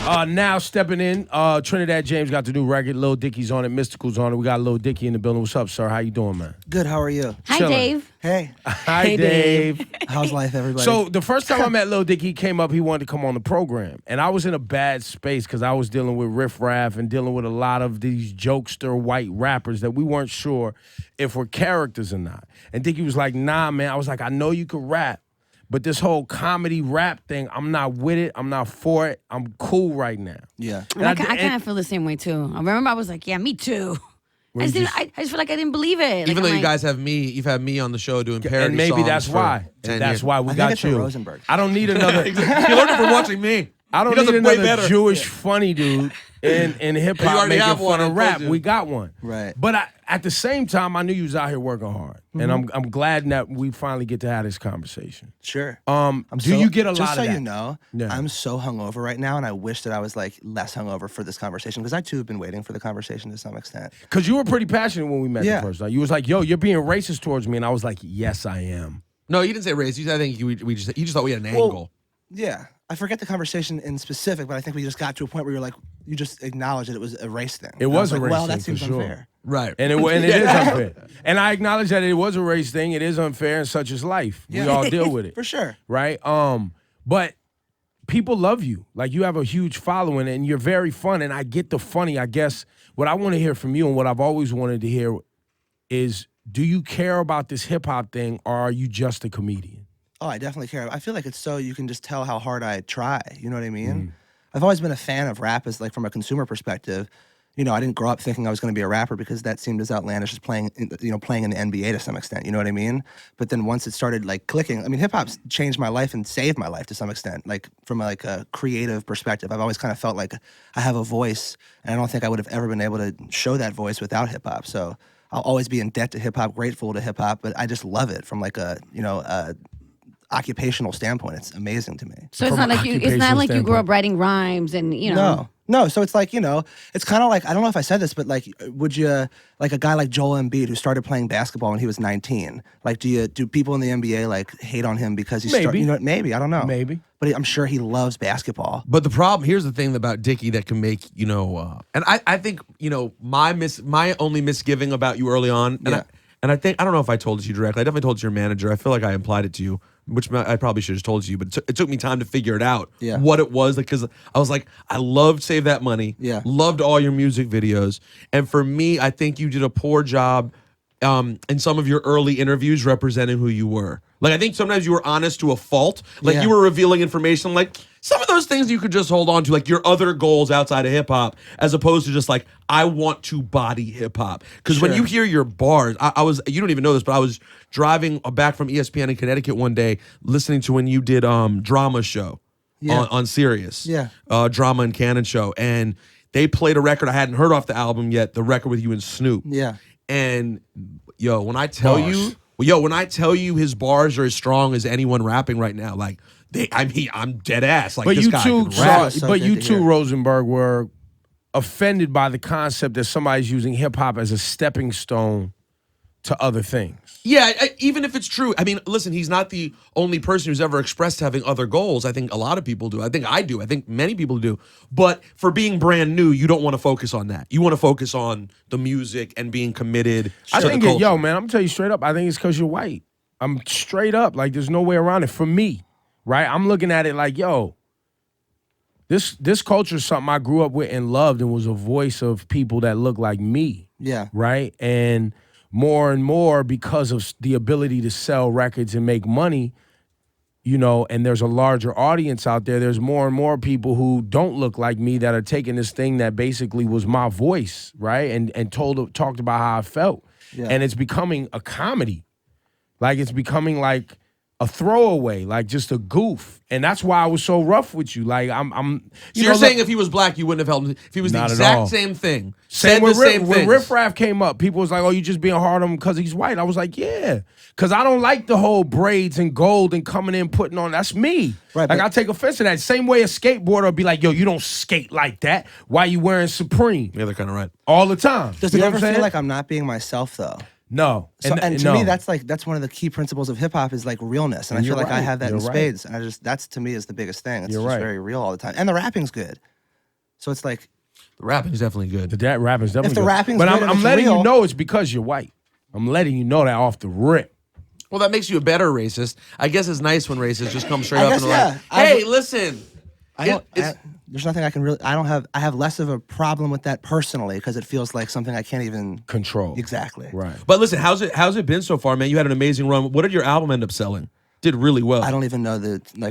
Now stepping in, Trinidad James got the new record. Lil Dicky's on it. Mystical's on it. We got Lil Dicky in the building. What's up, sir? How you doing, man? Good. How are you? Hi, Chilling. Dave. Hey. Hi, Hey, Dave. How's life, everybody? So the first time I met Lil Dicky, he came up. He wanted to come on the program, and I was in a bad space because I was dealing with riffraff and dealing with a lot of these jokester white rappers that we weren't sure if were characters or not. And Dicky was like, "Nah, man." I was like, "I know you could rap, but this whole comedy rap thing, I'm not with it. I'm not for it. I'm cool right now." yeah. And I kind of feel the same way too. I remember I was like, yeah, me too. I just feel like I didn't believe it. Even like, though I'm you guys have me, you've had me on the show doing parody And maybe songs that's for why. 10 And that's years. why we I think got it's you. a Rosenberg. I don't need another. You learned it from watching me. I don't He does need it way another better. Jewish funny dude in hip You hop already making have one, fun I of rap. told you. We got one, Right. But at the same time, I knew you was out here working hard, and I'm glad that we finally get to have this conversation. Sure. Do you get a just lot so of that? you know, Yeah. I'm so hungover right now, and I wish that I was like less hungover for this conversation because I too have been waiting for the conversation to some extent. Because you were pretty passionate when we met Yeah. the first time. You was like, "Yo, you're being racist towards me," and I was like, "Yes, I am." No, you didn't say race. I think you just thought we had an angle. Yeah. I forget the conversation in specific, but I think we just got to a point where you're like, you just acknowledged that it was a race thing. It And I was a like, race well, thing, that seems for sure. unfair. Right. And it is unfair. And I acknowledge that it was a race thing. It is unfair, and such is life. We Yeah. all deal with it. For sure. Right? But people love you. Like, you have a huge following, and you're very fun, and I get the funny. I guess what I want to hear from you and what I've always wanted to hear is, do you care about this hip-hop thing, or are you just a comedian? Oh, I definitely care. I feel like it's so you can just tell how hard I try. You know what I mean? Mm. I've always been a fan of rap as like from a consumer perspective. You know, I didn't grow up thinking I was going to be a rapper because that seemed as outlandish as playing in the NBA to some extent. You know what I mean? But then once it started like clicking, I mean, hip hop's changed my life and saved my life to some extent. Like from like a creative perspective, I've always kind of felt like I have a voice, and I don't think I would have ever been able to show that voice without hip hop. So I'll always be in debt to hip hop, grateful to hip hop, but I just love it from like a occupational standpoint. It's amazing to me. So it's From not an like you. It's occupational not like you grew standpoint. up writing rhymes and you know. No. So it's like, it's kind of like, I don't know if I said this, but like, would you, like a guy like Joel Embiid who started playing basketball when he was 19, like, do people in the NBA like hate on him because he's Maybe. maybe, I don't know. Maybe. But I'm sure he loves basketball. But the problem here's the thing about Dicky that can make and I think my only misgiving about you early on, and I think I don't know if I told it to you directly. I definitely told it to your manager. I feel like I implied it to you, which I probably should have told you. But it took me time to figure it out. Yeah. What it was, because I was like, I loved Save That Money. Yeah. Loved all your music videos, and for me, I think you did a poor job in some of your early interviews representing who you were. Like, I think sometimes you were honest to a fault. Like, Yeah. you were revealing information. Like, some of those things you could just hold on to, like your other goals outside of hip hop, as opposed to just like, I want to body hip hop. Because when Sure. you hear your bars, you don't even know this, but I was driving back from ESPN in Connecticut one day, listening to when you did Drama Show Yeah. on Sirius. Yeah. Drama and Cannon Show. And they played a record I hadn't heard off the album yet, the record with you and Snoop. Yeah. And when I tell you his bars are as strong as anyone rapping right now, like I'm dead ass. Like, But this you guy two, can rap. So but good you to two, hear. Rosenberg, were offended by the concept that somebody's using hip hop as a stepping stone to other things. Yeah, even if it's true. I mean, listen, he's not the only person who's ever expressed having other goals. I think a lot of people do. I think I do. I think many people do. But for being brand new, you don't want to focus on that. You want to focus on the music and being committed I to think, the culture. yo, man, I'm gonna tell you straight up. I think it's because you're white. I'm straight up. Like, there's no way around it for me, right? I'm looking at it like, yo, this culture is something I grew up with and loved, and was a voice of people that look like me, Yeah. right? And more because of the ability to sell records and make money, and there's a larger audience out there. There's more and more people who don't look like me that are taking this thing that basically was my voice, right? And talked about how I felt. Yeah. And it's becoming a comedy. Like, it's becoming like a throwaway, like just a goof. And that's why I was so rough with you. Like, I'm So you're saying if he was black, you wouldn't have helped him. If he was the Not at all. exact same thing, Same said with the same when things. Riff Raff came up, people was like, "Oh, you just being hard on him because he's white." I was like, "Yeah," because I don't like the whole braids and gold and coming in putting on. That's me. Right, Like, but- I take offense to that. Same way a skateboarder would be like, "Yo, you don't skate like that. Why you wearing Supreme Yeah, they're kind of right. all the time?" Does You it know ever what I'm feel saying? like I'm not being myself though? No. So, and to no. me, that's one of the key principles of hip hop is like realness, and I You're feel like I right. have that You're in right. spades. And that's to me is the biggest thing. It's You're just right. very real all the time, and the rapping's good. So it's like, The rapping's definitely good. That rapping's definitely the good. rapping's but good and I'm it's letting you real- know it's because you're white. I'm letting you know that off the rip. Well, that makes you a better racist. I guess it's nice when racists just come straight I up guess, and are like, yeah. hey, listen. There's nothing I can really. I have less of a problem with that personally because it feels like something I can't even Control. Exactly. Right. But listen, how's it been so far, man? You had an amazing run. What did your album end up selling? Did really well. I don't even know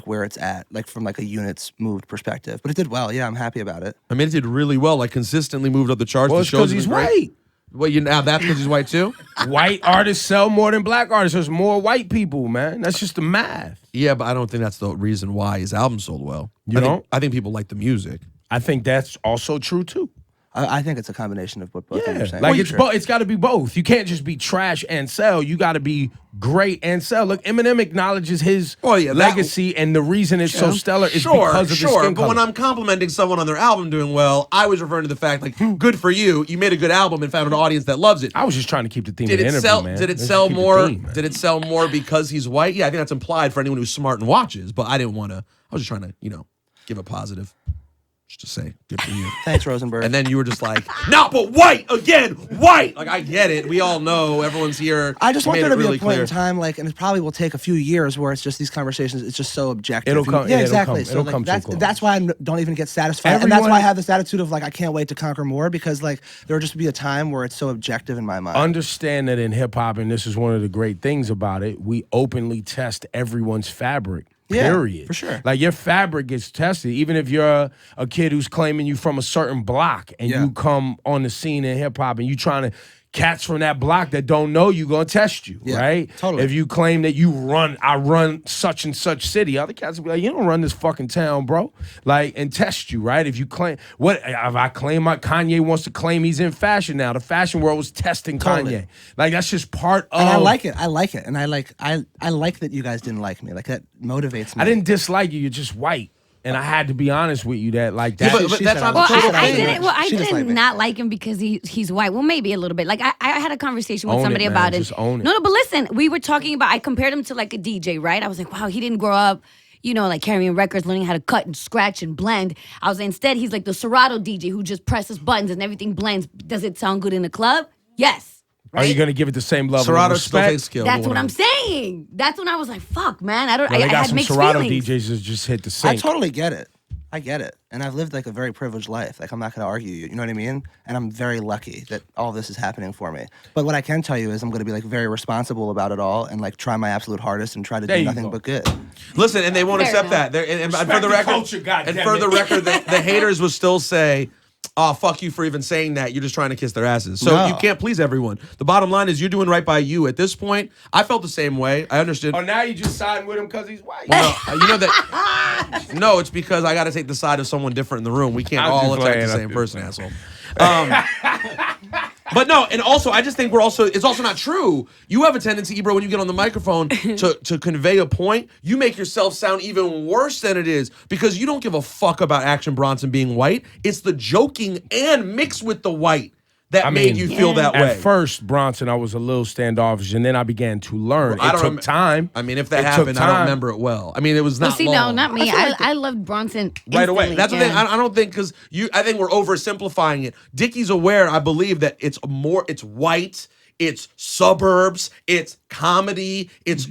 where it's at, like from like a units moved perspective, but it did well. Yeah, I'm happy about it. I mean, it did really well. Like consistently moved up the charts. Well, The it's shows because have he's been great. white. Well, now that's because he's white too. White artists sell more than black artists. There's more white people, man. That's just the math. Yeah, but I don't think that's the reason why his album sold well. You don't? I think people like the music. I think that's also true too. I think it's a combination of what both of you are saying. Like it's got to be both. You can't just be trash and sell. You got to be great and sell. Look, Eminem acknowledges his legacy, and the reason it's so stellar is because of his skin but color. when I'm complimenting someone on their album doing well, I was referring to the fact like, good for you. You made a good album and found an audience that loves it. I was just trying to keep the theme Did of the it interview, sell? man. Did it Let's sell keep the more? theme, man. Did it sell more because he's white? Yeah, I think that's implied for anyone who's smart and watches. But I didn't want to. I was just trying to, give a positive. Just to say, good for you. Thanks, Rosenberg. And then you were just like, no, but white again, white. Like I get it. We all know. Everyone's here. I just You want made there to it be really a point clear. in time, like, and it probably will take a few years where it's just these conversations. It's just so objective. It'll come- Yeah, yeah, it'll exactly. come- So it'll like, come too close. that's why I don't even get satisfied, and that's why I Everyone- have this attitude of like I can't wait to conquer more because like there will just be a time where it's so objective in my mind. Understand that in hip hop, and this is one of the great things about it, we openly test everyone's fabric. Yeah, Period. for sure. Like your fabric gets tested. Even if you're a kid who's claiming you from a certain block and Yeah. you come on the scene in hip hop and you trying to cats from that block that don't know you gonna test you, Yeah, right? totally. If you claim that I run such and such city, other cats will be like, you don't run this fucking town, bro. Like, and test you, right? If you claim if I claim Kanye wants to claim he's in fashion now, the fashion world was testing Totally. Kanye. Like that's just part of and I like it. And I like that you guys didn't like me. Like that motivates me. I didn't dislike you, you're just white. And I had to be honest with you that like that. but She that's said not I was- the Well, she total said I was thing. didn't. Well, I She disliked didn't me. not like him because he's white. Well, maybe a little bit. Like I had a conversation with Own it, somebody man. about it. Just own it. No, but listen, we were talking about. I compared him to like a DJ, right? I was like, wow, he didn't grow up, like carrying records, learning how to cut and scratch and blend. I was instead, he's like the Serato DJ who just presses buttons and everything blends. Does it sound good in the club? Yes. Are you Right? gonna give it the same level Serato of still respect? takes skill. That's what I'm saying. That's when I was like, fuck, man. I Well, I they got had some mixed Serato feelings. DJs that just hit the I sink. totally get it. I get it. And I've lived like a very privileged life. Like I'm not going to argue you. You know what I mean? And I'm very lucky that all this is happening for me. But what I can tell you is I'm going to be like very responsible about it all and like try my absolute hardest and try to There do you nothing go. but good. Listen, and they won't Fair accept enough. that. And for Respect the the record, culture, goddammit. the haters will still say, "Oh, fuck you for even saying that. You're just trying to kiss their asses." So No. you can't please everyone. The bottom line is you're doing right by you. At this point, I felt the same way. I understood. Oh, now you just siding with him because he's white. Well, no, you know that. No, it's because I got to take the side of someone different in the room. We can't I'm all just attack playing, the I'm same just person, asshole. But no, and also I just think it's also not true. You have a tendency, Ebro, when you get on the microphone to convey a point, you make yourself sound even worse than it is because you don't give a fuck about Action Bronson being white. It's the joking and mixed with the white that made you feel that way. At first, Bronson, I was a little standoffish, and then I began to learn. I It don't took rem- time. I mean, if that It took happened, I don't time. remember it well. I mean, it was not Well, see, long. no, not me. I loved Bronson Right away. instantly, That's the thing. yeah. I don't think because I think we're oversimplifying it. Dickie's aware, I believe, that it's white, it's suburbs, it's comedy, it's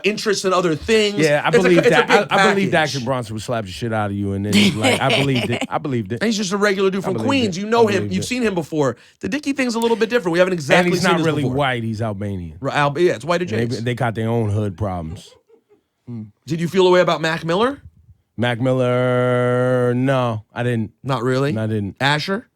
interests in other things. Yeah, I It's believe it's a that. big I believe that package. Action Bronson would slap the shit out of you, and then like I believed it. I believed it. And he's just a regular dude from believe Queens. it. You know I him. believe You've it. seen him before. The Dickie thing's a little bit different. We haven't exactly And he's seen not this really before. white. He's Albanian. Yeah, it's white They, adjacent. they got their own hood problems. Did you feel a way about Mac Miller? Mac Miller, no, I didn't. Not really. I didn't. Asher?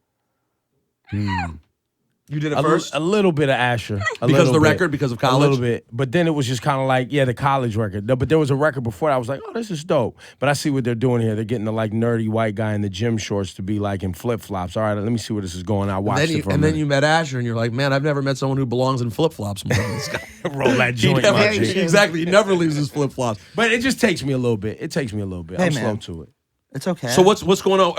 You did it A, first? a little bit of Asher. Because of the record, because of A college? little bit. But then it was just kind of like, the college record. No, but there was a record before that. I was like, oh, this is dope. But I see what they're doing here. They're getting the like nerdy white guy in the gym shorts to be like in flip-flops. All right, let me see where this is going. I watched it for a And then minute. you met Asher, and you're like, man, I've never met someone who belongs in flip-flops more than this guy. roll that He joint, never- my Very G. true. Exactly. He never leaves his flip-flops. But it just takes me a little bit. It takes me a little bit. Hey, I'm man. slow to it. It's okay. So what's going on?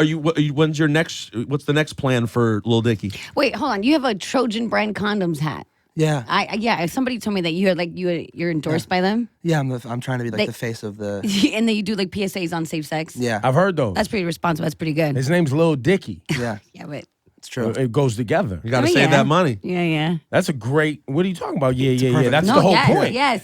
What's the next plan for Lil Dicky? Wait, hold on. You have a Trojan brand condoms hat. Yeah. Yeah. Somebody told me that you're endorsed by them, Yeah, I'm trying to be like the face of the. and then you do like PSAs on safe sex. Yeah. I've heard those. That's pretty responsible. That's pretty good. His name's Lil Dicky. Yeah. Yeah, but It's true. It goes together. You got to I mean, save yeah. that money. yeah. That's a great. What are you talking about? Yeah. perfect. That's No, the whole yes, point. yes.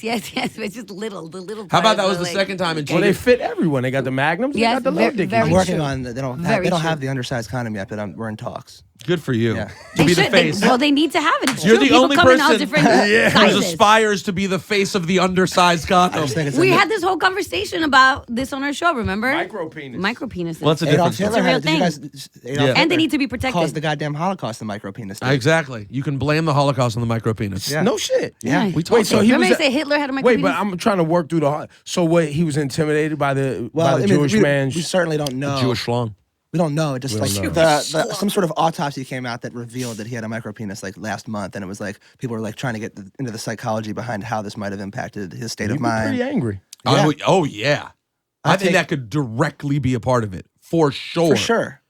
It's just the little. How about parts that was are the like- second time in Well, they Cheated? fit everyone. They got the Magnums. They Yes, got the Lil very- Dicky. very I'm working true. on. They don't Very have true. the undersized condom yet, but we're in talks. Good for you. Yeah. To They be the should. face. Well, they need to have it. It's You're true. the People only come in all person different who sizes. aspires to be the face of the undersized condom. I just think it's We a- had this whole conversation about this on our show. Remember? Micro penis. Micro penises. Well, that's a Adolf different Hitler story. It's a real had. Did you guys? Adolf Yeah. and they Hitler need to be protected. caused the goddamn Holocaust. The micro penis. did. Exactly. You can blame the Holocaust on the micro penis. Yeah. No shit. Yeah. We Wait, talked so about he Remember was. they say Hitler had a micro Wait, penis? but I'm trying to work through the. So what? He was intimidated by the Jewish man. We certainly don't know. Jewish schlong. We don't know. It just We like don't some sort of autopsy came out that revealed that he had a micro penis like last month, and it was like people were like trying to get into the psychology behind how this might have impacted his state You'd of be mind. pretty angry. Yeah. Oh yeah. I think take- that could directly be a part of it. For sure. For sure,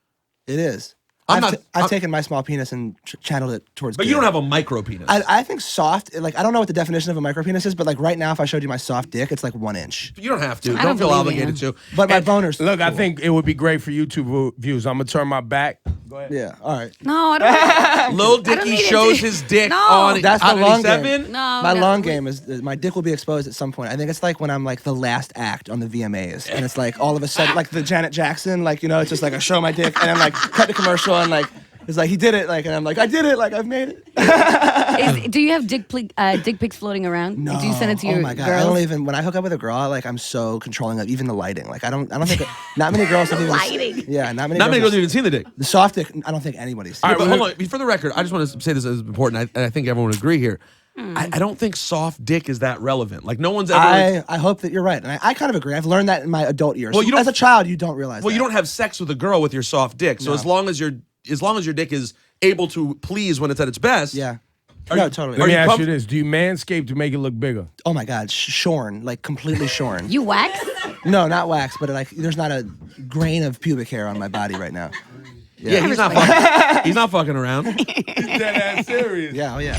it is. I'm I've not- I've taken my small penis and channeled it towards. But good. you don't have a micro penis. I think soft. Like I don't know what the definition of a micro penis is, but like right now, if I showed you my soft dick, it's like 1 inch. You don't have to. I Don't don't feel believe obligated you. to. But my And- boner's Look, I cool. think it would be great for YouTube views. I'm gonna turn my back. Go ahead. Yeah. All right. No, I don't. Lil don't Dicky need it shows to- his dick No. on That's the on long 87. game. No, My no, long we- game is my dick will be exposed at some point. I think it's like when I'm like the last act on the VMAs, and it's like all of a sudden like the Janet Jackson, like it's just like I show my dick and I'm like cut the commercial and like it's like he did it, like and I'm like I did it, like I've made it. Do you have dick pics floating around? No. Do you send it to your Oh my god! girls? I don't even when I hook up with a girl, like I'm so controlling of even the lighting. Like I don't think not many girls have even. lighting. Yeah, not many. Not many girls have- have even seen the dick. The soft dick. I don't think anybody's. All Seen. right, But well, hold on. For the record, I just want to say this is important. I think everyone would agree here. I don't think soft dick is that relevant. Like no one's ever. I hope that you're right, and I kind of agree. I've learned that in my adult years. Well, you don't- as a child, you don't realize. Well, that. you don't have sex with a girl with your soft dick. So No. as long as your dick is able to please when it's at its best. Yeah. Are No, you- totally. Let Are me you ask comf- you this: do you manscape to make it look bigger? Oh my God, shorn, like completely shorn. You wax? No, not wax, but like there's not a grain of pubic hair on my body right now. Yeah, he's not fucking. He's not fucking around. He's dead ass serious. Yeah, oh yeah.